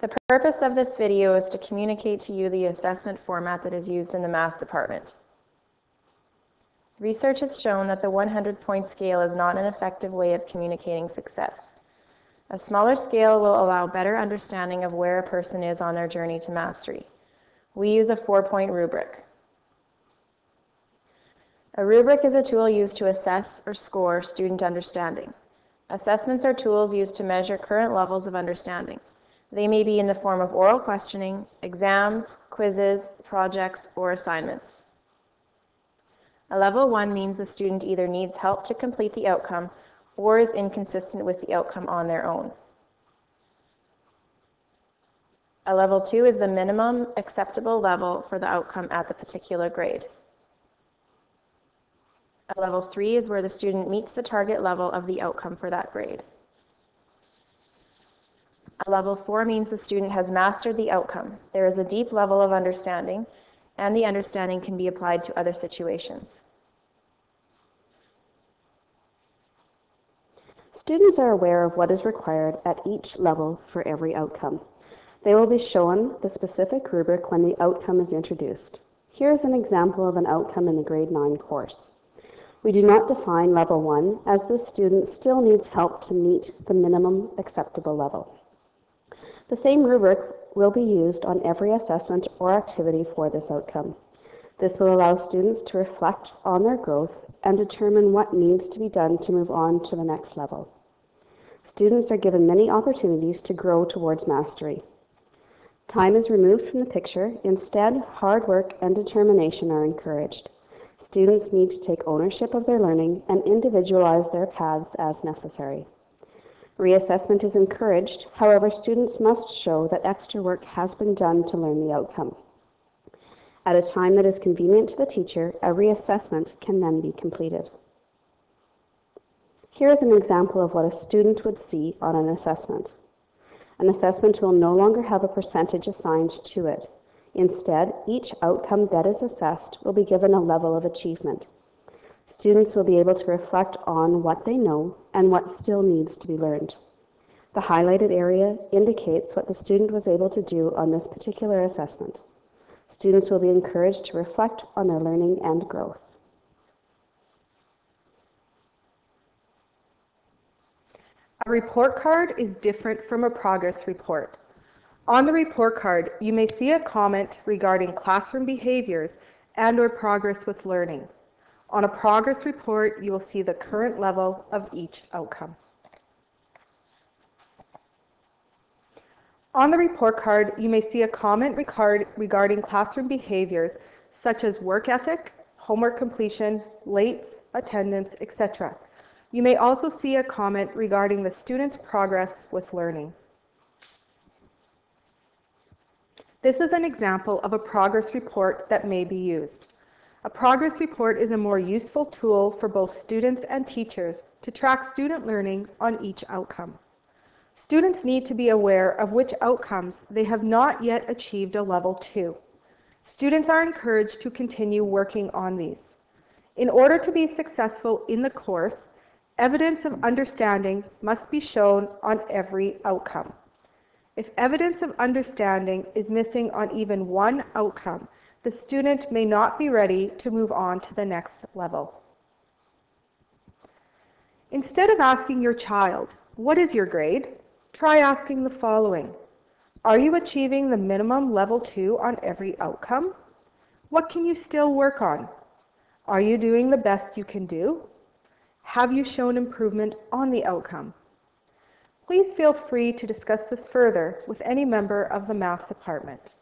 The purpose of this video is to communicate to you the assessment format that is used in the math department. Research has shown that the 100-point scale is not an effective way of communicating success. A smaller scale will allow better understanding of where a person is on their journey to mastery. We use a 4-point rubric. A rubric is a tool used to assess or score student understanding. Assessments are tools used to measure current levels of understanding. They may be in the form of oral questioning, exams, quizzes, projects, or assignments. A level 1 means the student either needs help to complete the outcome or is inconsistent with the outcome on their own. A level 2 is the minimum acceptable level for the outcome at the particular grade. A level 3 is where the student meets the target level of the outcome for that grade. A level 4 means the student has mastered the outcome. There is a deep level of understanding, and the understanding can be applied to other situations. Students are aware of what is required at each level for every outcome. They will be shown the specific rubric when the outcome is introduced. Here is an example of an outcome in the grade 9 course. We do not define level 1 as the student still needs help to meet the minimum acceptable level. The same rubric will be used on every assessment or activity for this outcome. This will allow students to reflect on their growth and determine what needs to be done to move on to the next level. Students are given many opportunities to grow towards mastery. Time is removed from the picture. Instead, hard work and determination are encouraged. Students need to take ownership of their learning and individualize their paths as necessary. Reassessment is encouraged. However, students must show that extra work has been done to learn the outcome. At a time that is convenient to the teacher, a reassessment can then be completed. Here is an example of what a student would see on an assessment. An assessment will no longer have a percentage assigned to it. Instead, each outcome that is assessed will be given a level of achievement. Students will be able to reflect on what they know and what still needs to be learned. The highlighted area indicates what the student was able to do on this particular assessment. Students will be encouraged to reflect on their learning and growth. A report card is different from a progress report. On the report card, you may see a comment regarding classroom behaviors and/or progress with learning. On a progress report, you will see the current level of each outcome. On the report card, you may see a comment regarding classroom behaviors such as work ethic, homework completion, late attendance, etc. You may also see a comment regarding the student's progress with learning. This is an example of a progress report that may be used. A progress report is a more useful tool for both students and teachers to track student learning on each outcome. Students need to be aware of which outcomes they have not yet achieved a level 2. Students are encouraged to continue working on these. In order to be successful in the course, evidence of understanding must be shown on every outcome. If evidence of understanding is missing on even one outcome, the student may not be ready to move on to the next level. Instead of asking your child, "What is your grade?" try asking the following. Are you achieving the minimum level 2 on every outcome? What can you still work on? Are you doing the best you can do? Have you shown improvement on the outcome? Please feel free to discuss this further with any member of the math department.